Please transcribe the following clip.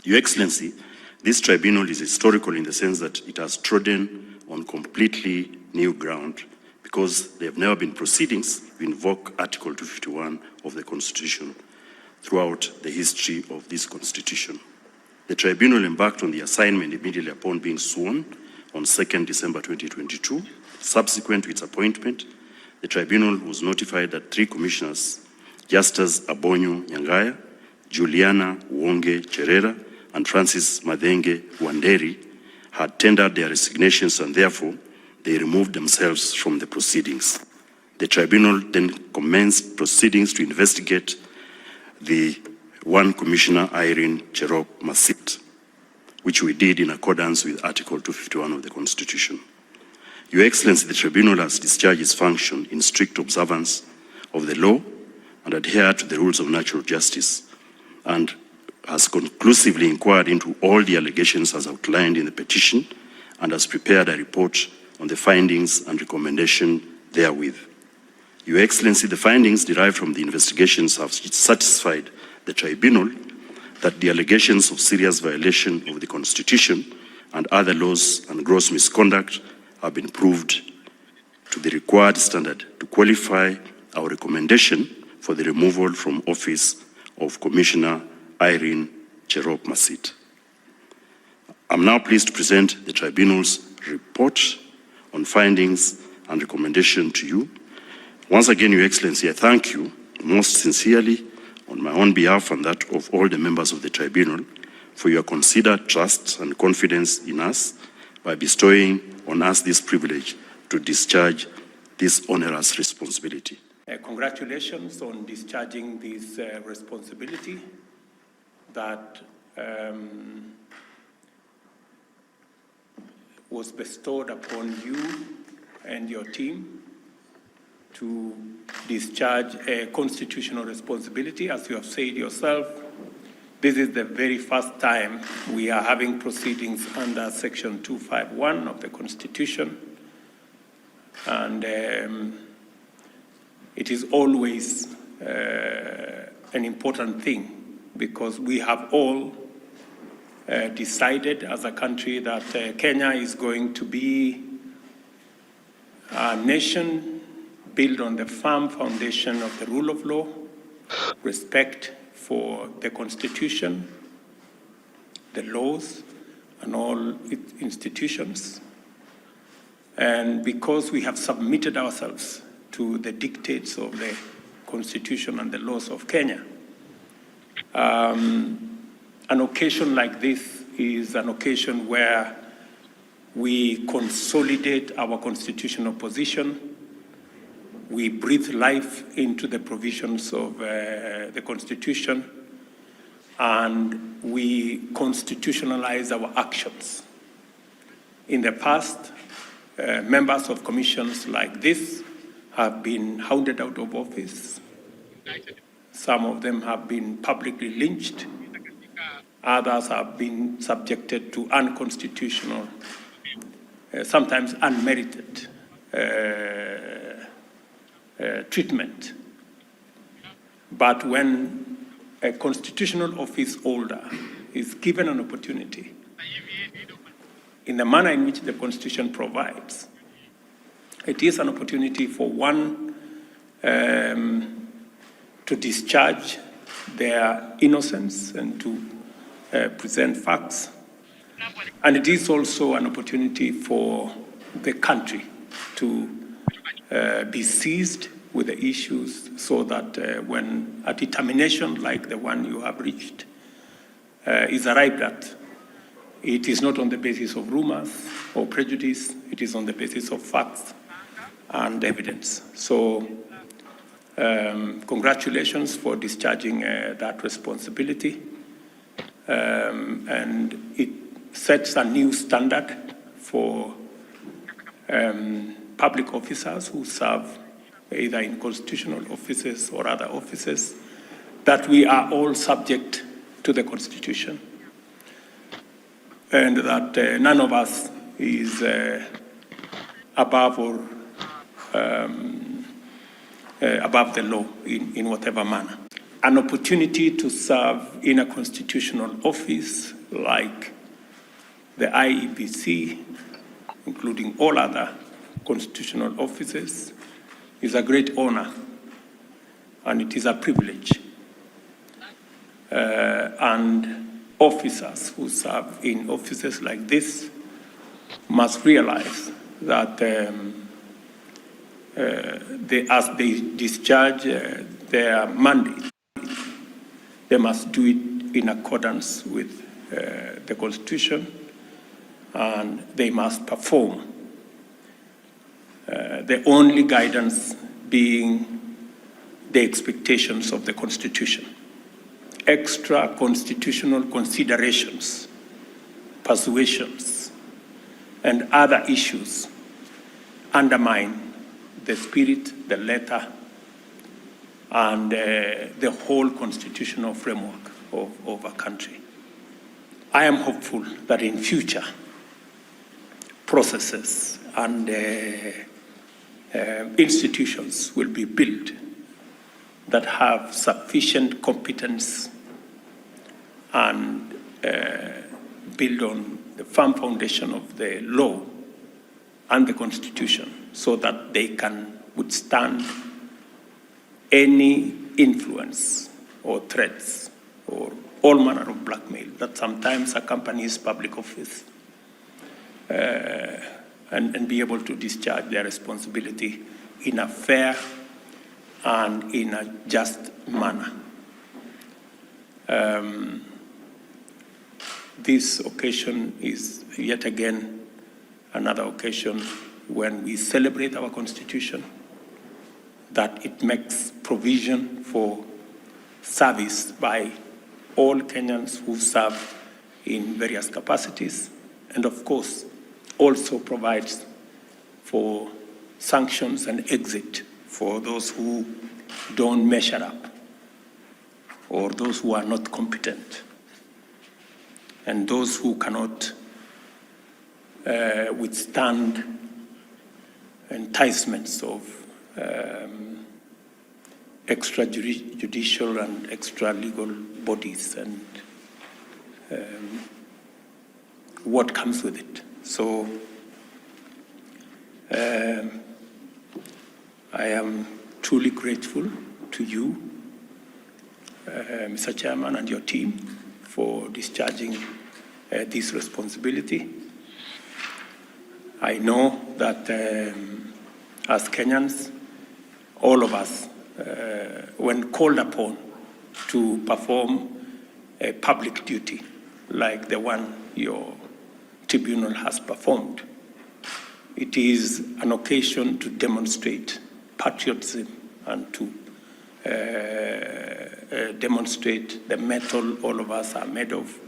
Your Excellency, this tribunal is historical in the sense that it has trodden on completely new ground because there have never been proceedings to invoke Article 251 of the Constitution throughout the history of this Constitution. The tribunal embarked on the assignment immediately upon being sworn on 2nd December 2022. Subsequent to its appointment, the tribunal was notified that 3 commissioners, Justus Abonyo Nyangaya, Juliana Wonge Cherera, and Francis Madenge Wanderi, had tendered their resignations and therefore they removed themselves from the proceedings. The tribunal then commenced proceedings to investigate the one Commissioner Irene Cherop Masit, which we did in accordance with Article 251 of the Constitution. Your Excellency, the tribunal has discharged its function in strict observance of the law and adhered to the rules of natural justice, and has conclusively inquired into all the allegations as outlined in the petition and has prepared a report on the findings and recommendation therewith. Your Excellency, the findings derived from the investigations have satisfied the tribunal that the allegations of serious violation of the Constitution and other laws and gross misconduct have been proved to the required standard to qualify our recommendation for the removal from office of Commissioner Irene Cherop Masit. I'm now pleased to present the tribunal's report on findings and recommendation to you. Once again, Your Excellency, I thank you most sincerely on my own behalf and that of all the members of the tribunal for your considered trust and confidence in us by bestowing on us this privilege to discharge this onerous responsibility. Congratulations on discharging this responsibility that was bestowed upon you and your team to discharge a constitutional responsibility. As you have said yourself, this is the very first time we are having proceedings under Section 251 of the Constitution. And it is always an important thing because we have all decided as a country that Kenya is going to be a nation built on the firm foundation of the rule of law, respect for the Constitution, the laws, and all its institutions. And because we have submitted ourselves to the dictates of the Constitution and the laws of Kenya, an occasion like this is an occasion where we consolidate our constitutional position. We breathe life into the provisions of the Constitution, and we constitutionalize our actions. In the past, members of commissions like this have been hounded out of office. Some of them have been publicly lynched. Others have been subjected to unconstitutional, sometimes unmerited treatment. But when a constitutional office holder is given an opportunity in the manner in which the Constitution provides, it is an opportunity for one to discharge their innocence and to present facts. And it is also an opportunity for the country to be seized with the issues so that when a determination like the one you have reached is arrived at, it is not on the basis of rumors or prejudice, it is on the basis of facts and evidence. So congratulations for discharging that responsibility. And it sets a new standard for public officers who serve either in constitutional offices or other offices, that we are all subject to the Constitution, and that none of us is above or above the law in whatever manner. an opportunity to serve in a constitutional office like the IEBC, including all other constitutional offices, is a great honor, and it is a privilege. And officers who serve in offices like this must realize that as they discharge their mandate, they must do it in accordance with the Constitution, and they must perform. The only guidance being the expectations of the Constitution. Extra constitutional considerations, persuasions, and other issues undermine the spirit, the letter, and the whole constitutional framework of a country. I am hopeful that in future processes and institutions will be built that have sufficient competence and build on the firm foundation of the law and the Constitution so that they can withstand any influence or threats or all manner of blackmail that sometimes accompanies public office, and be able to discharge their responsibility in a fair and in a just manner. This occasion is yet again another occasion when we celebrate our Constitution, that it makes provision for service by all Kenyans who serve in various capacities, and of course also provides for sanctions and exit for those who don't measure up or those who are not competent and those who cannot withstand enticements of extrajudicial and extra-legal bodies and what comes with it. So I am truly grateful to you, Mr. Chairman, and your team for discharging this responsibility. I know that as Kenyans, all of us, when called upon to perform a public duty like the one your tribunal has performed, it is an occasion to demonstrate patriotism and to demonstrate the mettle all of us are made of